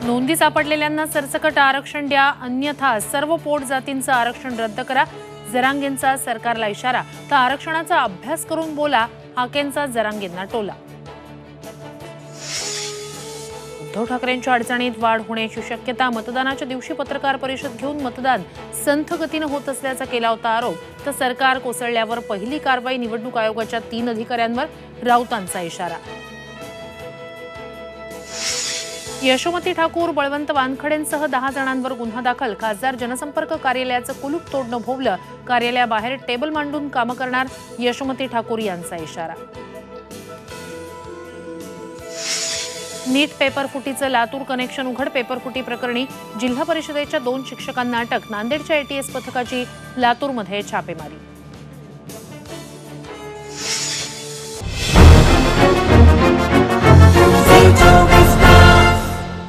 नोंदी सापडलेल्यांना सरसकट आरक्षण द्या, अन्यथा सर्व पोट जातींचं आरक्षण रद्द करा. जरांगेंचा सरकारला इशारा. तर आरक्षणाचा अभ्यास करून बोला, हाकेंचा जरांगेंना टोला. उद्धव ठाकरेंच्या अडचणीत वाढ होण्याची शक्यता. मतदानाच्या दिवशी पत्रकार परिषद घेऊन मतदान संथ गतीने होत असल्याचा केला होता आरोप. तर सरकार कोसळल्यावर पहिली कारवाई निवडणूक आयोगाच्या 3 अधिकाऱ्यांवर. राऊतांचा इशारा. यशोमती ठाकूर, बळवंत वानखडेंसह 10 जणांवर गुन्हा दाखल. खासदार जनसंपर्क कार्यालयाचं कुलूप तोडणं भोवलं. कार्यालयाबाहेर टेबल मांडून कामं करणार. यशोमती ठाकूर यांचा इशारा. नीट पेपरफुटीचं लातूर कनेक्शन उघड. पेपरफुटी प्रकरणी जिल्हा परिषदेच्या 2 शिक्षकांना अटक. नांदेडच्या ATS पथकाची लातूरमध्ये छापेमारी.